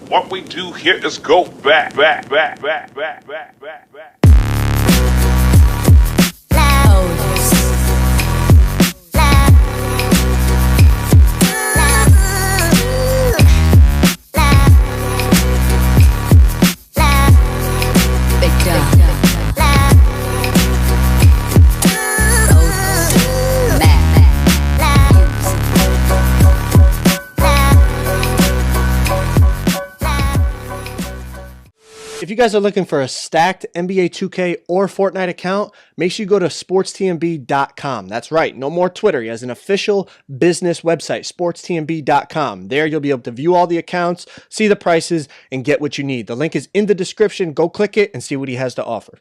What we do here is go back. If you guys are looking for a stacked NBA 2K or Fortnite account, make sure you go to sportstmb.com. That's right, no more Twitter. He has an official business website, sportstmb.com. There you'll be able to view all the accounts, see the prices, and get what you need. The link is in the description. Go click it and see what he has to offer.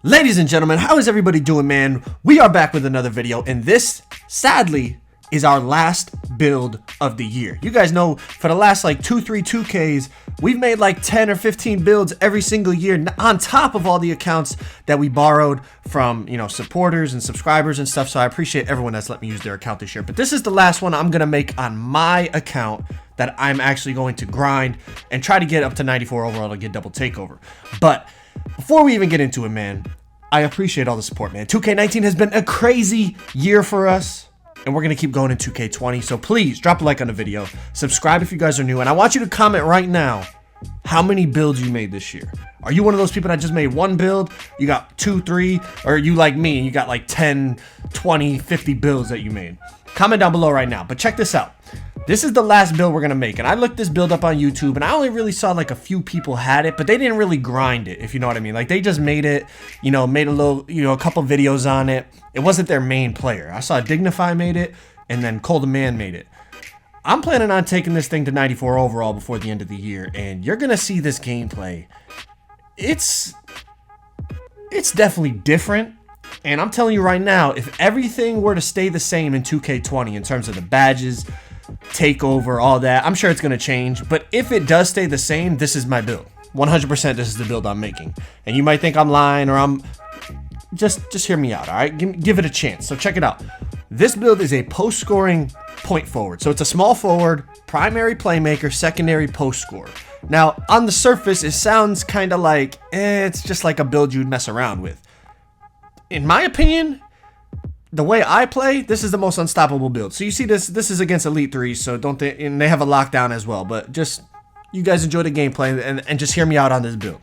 Ladies and gentlemen, how is everybody doing, man? We are back with another video, and this, sadly, is our last build of the year. You guys know for the last like 2-3 2Ks, we've made like 10 or 15 builds every single year on top of all the accounts that we borrowed from, you know, supporters and subscribers and stuff. So I appreciate everyone that's let me use their account this year. But this is the last one I'm gonna make on my account that I'm actually going to grind and try to get up to 94 overall to get double takeover. But before we even get into it, man, I appreciate all the support, man. 2K19 has been a crazy year for us, and we're going to keep going in 2K20, so please drop a like on the video, subscribe if you guys are new, and I want you to comment right now how many builds you made this year. Are you one of those people that just made one build, you got 2, 3, or are you like me and you got like 10, 20, 50 builds that you made? Comment down below right now, but check this out. This is the last build we're going to make, and I looked this build up on YouTube, and I only really saw like a few people had it, but they didn't really grind it, if you know what I mean. Like, they just made it, you know, made a little, you know, a couple videos on it. It wasn't their main player. I saw Dignify made it, and then Cole the Man made it. I'm planning on taking this thing to 94 overall before the end of the year, and you're going to see this gameplay. It's definitely different. And I'm telling you right now, if everything were to stay the same in 2K20 in terms of the badges, takeover, all that, I'm sure it's going to change. But if it does stay the same, this is my build. 100% this is the build I'm making. And you might think I'm lying, or I'm... Just hear me out, all right? Give it a chance. So check it out. This build is a post-scoring point forward. So it's a small forward, primary playmaker, secondary post scorer. Now, on the surface, it sounds kind of like, it's just like a build you'd mess around with. In my opinion, the way I play, this is the most unstoppable build. So you see this is against Elite 3, so don't think, and they have a lockdown as well, but just, you guys enjoy the gameplay and just hear me out on this build.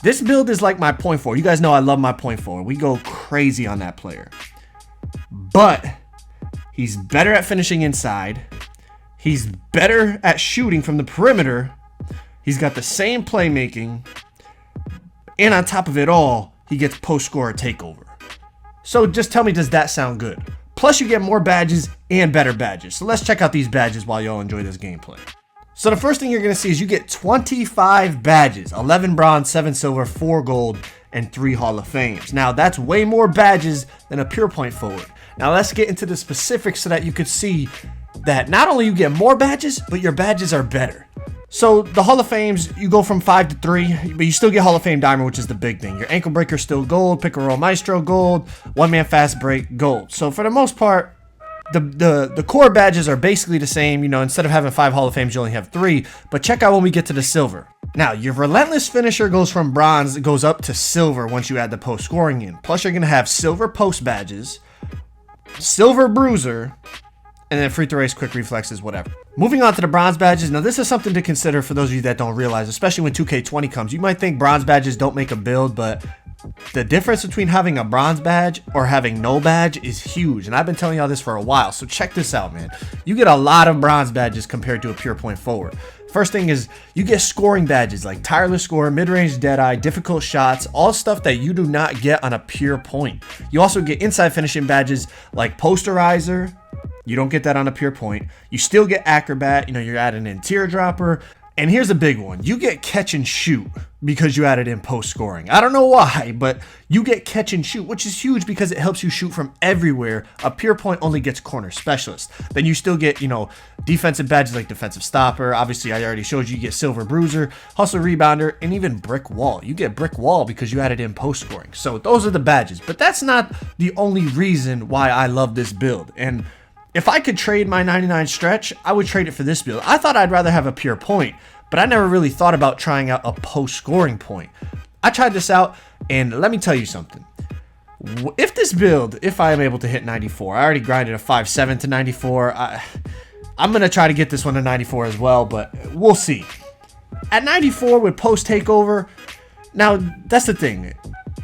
This build is like my point forward. You guys know I love my point forward. We go crazy on that player. But he's better at finishing inside. He's better at shooting from the perimeter. He's got the same playmaking. And on top of it all, he gets post-scorer takeover. So just tell me, does that sound good? Plus you get more badges and better badges. So let's check out these badges while y'all enjoy this gameplay. So the first thing you're going to see is you get 25 badges. 11 bronze, 7 silver, 4 gold, and 3 Hall of Fames. Now that's way more badges than a pure point forward. Now let's get into the specifics so that you could see that not only you get more badges, but your badges are better. So the Hall of Fames, you go from 5 to 3, but you still get Hall of Fame Diamond, which is the big thing. Your Anklebreakers still gold, Pick and Roll Maestro gold, One Man Fast Break gold. So for the most part, the core badges are basically the same. You know, instead of having 5 Hall of Fames, you only have 3. But check out when we get to the silver. Now, your Relentless Finisher goes from bronze, it goes up to silver once you add the post scoring in. Plus you're going to have silver post badges, silver bruiser, and then free throw ace, quick reflexes, whatever. Moving on to the bronze badges. Now, this is something to consider for those of you that don't realize, especially when 2K20 comes. You might think bronze badges don't make a build, but the difference between having a bronze badge or having no badge is huge. And I've been telling y'all this for a while. So check this out, man. You get a lot of bronze badges compared to a pure point forward. First thing is you get scoring badges like tireless score, mid-range Deadeye, difficult shots, all stuff that you do not get on a pure point. You also get inside finishing badges like Posterizer. You don't get that on a pure point. You still get Acrobat. You know, you're adding in Teardropper. And here's a big one. You get catch and shoot because you added in post scoring. I don't know why, but you get catch and shoot, which is huge because it helps you shoot from everywhere. A pure point only gets corner specialist. Then you still get, you know, defensive badges like defensive stopper. Obviously, I already showed you get silver bruiser, hustle rebounder, and even brick wall. You get brick wall because you added in post scoring. So those are the badges, but that's not the only reason why I love this build. And if I could trade my 99 stretch, I would trade it for this build. I thought I'd rather have a pure point, but I never really thought about trying out a post scoring point. I tried this out, and let me tell you something. If this build, if I am able to hit 94, I already grinded a 5.7 to 94. I'm going to try to get this one to 94 as well, but we'll see. At 94 with post takeover, now that's the thing.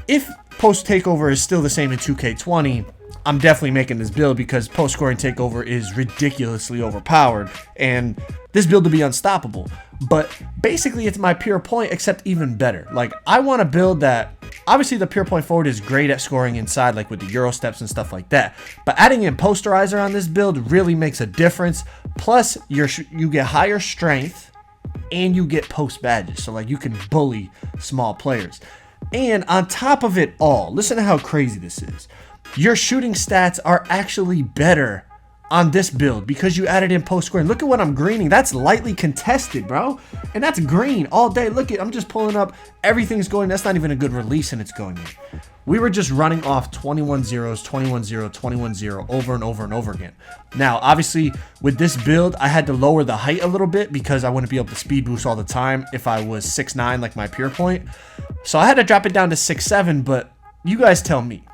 If post takeover is still the same in 2K20, I'm definitely making this build because post scoring takeover is ridiculously overpowered and this build will be unstoppable. But basically it's my pure point except even better. Like, I want to build that. Obviously the pure point forward is great at scoring inside, like with the Euro steps and stuff like that, but adding in Posterizer on this build really makes a difference. Plus you get higher strength and you get post badges, so like you can bully small players. And on top of it all, listen to how crazy this is. Your shooting stats are actually better on this build because you added in post scoring. Look at what I'm greening. That's lightly contested, bro. And that's green all day. Look at, I'm just pulling up. Everything's going. That's not even a good release and it's going in. We were just running off 21 zeros, 21 0, 21 0 over and over and over again. Now, obviously, with this build, I had to lower the height a little bit because I wouldn't be able to speed boost all the time if I was 6'9", like my pure point. So I had to drop it down to 6'7", but you guys tell me.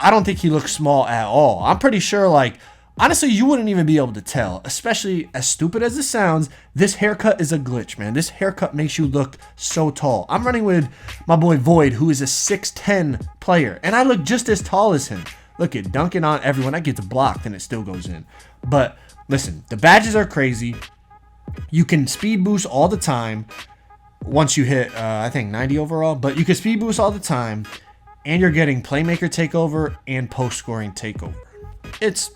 I don't think he looks small at all. I'm pretty sure, like, honestly, you wouldn't even be able to tell. Especially, as stupid as it sounds, this haircut is a glitch, man. This haircut makes you look so tall. I'm running with my boy Vuidz, who is a 6'10 player, and I look just as tall as him. Look at dunking on everyone. I get blocked, and it still goes in. But, listen, the badges are crazy. You can speed boost all the time once you hit, I think, 90 overall. But you can speed boost all the time. And you're getting playmaker takeover and post scoring takeover. It's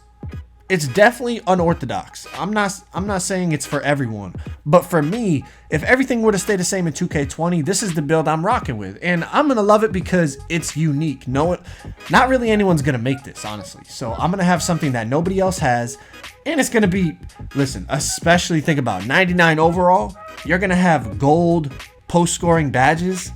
definitely unorthodox. I'm not saying it's for everyone, but for me, if everything were to stay the same in 2K20, this is the build I'm rocking with, and I'm gonna love it because it's unique. Not really anyone's gonna make this, honestly. So I'm gonna have something that nobody else has, and it's gonna be, listen, especially think about 99 overall. You're gonna have gold post scoring badges.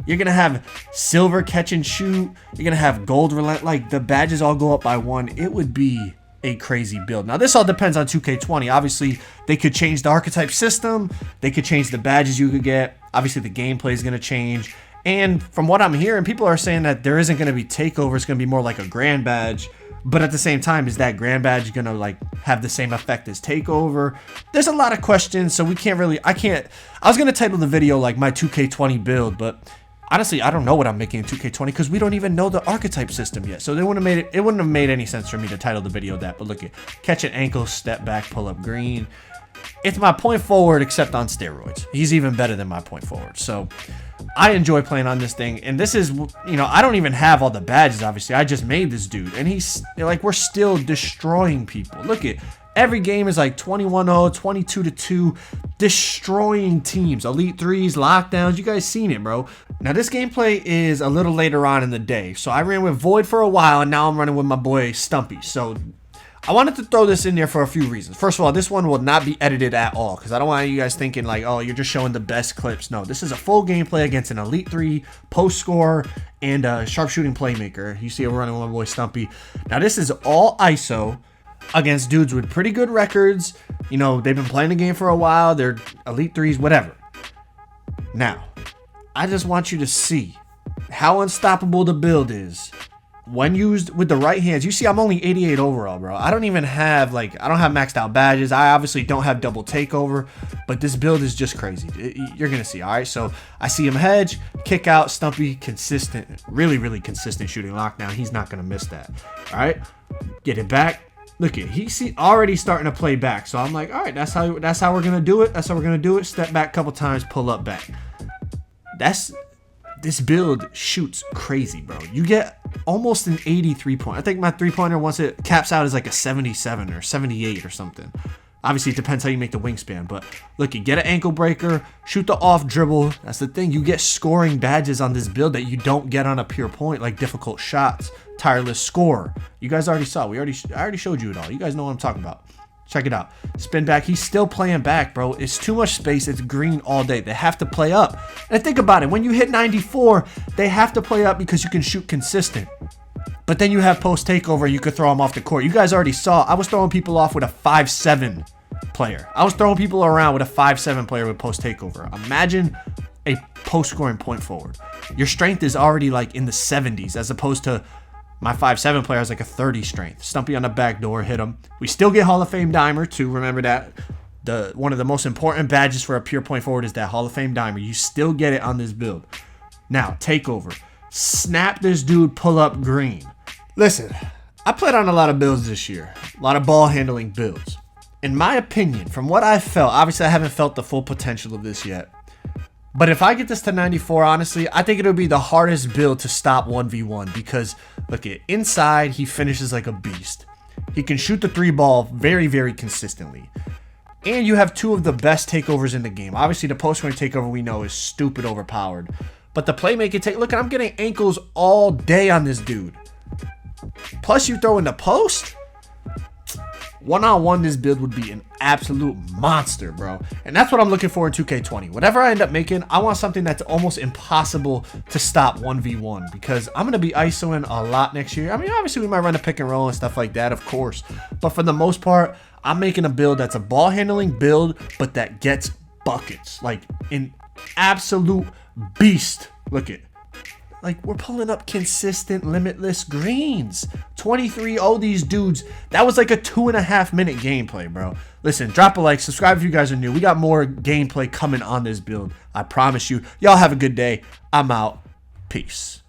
You're going to have silver catch and shoot. You're going to have gold relent. Like, the badges all go up by 1. It would be a crazy build. Now, this all depends on 2K20. Obviously, they could change the archetype system. They could change the badges you could get. Obviously, the gameplay is going to change. And from what I'm hearing, people are saying that there isn't going to be takeover. It's going to be more like a grand badge. But at the same time, is that grand badge going to, like, have the same effect as takeover? There's a lot of questions, so we can't really... I was going to title the video, like, my 2K20 build, but... honestly, I don't know what I'm making in 2K20 because we don't even know the archetype system yet. So it wouldn't have made any sense for me to title the video that. But look at catch an ankle, step back, pull up green. It's my point forward except on steroids. He's even better than my point forward. So I enjoy playing on this thing. And this is, you know, I don't even have all the badges, obviously. I just made this dude. And he's, like, we're still destroying people. Look at every game is like 21-0, 22-2, destroying teams. Elite threes, lockdowns, you guys seen it, bro. Now, this gameplay is a little later on in the day. So I ran with Vuidz for a while, and now I'm running with my boy Stumpy. So I wanted to throw this in there for a few reasons. First of all, this one will not be edited at all, because I don't want you guys thinking like, oh, you're just showing the best clips. No, this is a full gameplay against an Elite 3, post scorer, and a sharpshooting playmaker. You see it running with my boy Stumpy. Now, this is all ISO against dudes with pretty good records. You know, they've been playing the game for a while. They're Elite 3s, whatever. Now, I just want you to see how unstoppable the build is when used with the right hands. You see, I'm only 88 overall, bro. I don't even have, like, I don't have maxed out badges. I obviously don't have double takeover, but this build is just crazy. You're going to see, all right? So I see him hedge, kick out, Stumpy, consistent, really, really consistent shooting lockdown. He's not going to miss that, all right? Get it back. Look at, he's already starting to play back. So I'm like, all right, that's how we're going to do it. That's how we're going to do it. Step back a couple times, pull up back. This build shoots crazy, bro. You get almost an 83 point. I think my three-pointer, once it caps out, is like a 77 or 78 or something. Obviously, it depends how you make the wingspan. But look, you get an ankle breaker, shoot the off dribble. That's the thing. You get scoring badges on this build that you don't get on a pure point, like difficult shots, tireless score. You guys already saw. I already showed you it all. You guys know what I'm talking about. Check it out. Spin back. He's still playing back, bro. It's too much space. It's green all day. They have to play up. And think about it. When you hit 94, they have to play up because you can shoot consistent. But then you have post takeover. You could throw them off the court. You guys already saw. I was throwing people off with a 5.7 player. I was throwing people around with a 5'7" player with post takeover. Imagine a post scoring point forward. Your strength is already like in the 70s as opposed to my 5'7" player has like a 30 strength. Stumpy on the back door, hit him. We still get Hall of Fame Dimer too. Remember that. One of the most important badges for a pure point forward is that Hall of Fame Dimer. You still get it on this build. Now, takeover. Snap this dude, pull up green. Listen, I played on a lot of builds this year. A lot of ball handling builds. In my opinion, from what I've felt, obviously I haven't felt the full potential of this yet. But if I get this to 94, honestly, I think it'll be the hardest build to stop 1v1 because, look at inside, he finishes like a beast. He can shoot the 3-ball very, very consistently. And you have two of the best takeovers in the game. Obviously, the post-scoring takeover we know is stupid overpowered. But the playmaking take, look, I'm getting ankles all day on this dude. Plus, you throw in the post. One-on-one, this build would be an absolute monster, bro. And that's what I'm looking for in 2K20. Whatever I end up making, I want something that's almost impossible to stop 1v1 because I'm going to be ISOing a lot next year. I mean, obviously, we might run a pick and roll and stuff like that, of course. But for the most part, I'm making a build that's a ball handling build, but that gets buckets. Like an absolute beast. Look at. Like, we're pulling up consistent, limitless greens. 23-0 these dudes. That was like a 2.5-minute gameplay, bro. Listen, drop a like, subscribe if you guys are new. We got more gameplay coming on this build. I promise you. Y'all have a good day. I'm out. Peace.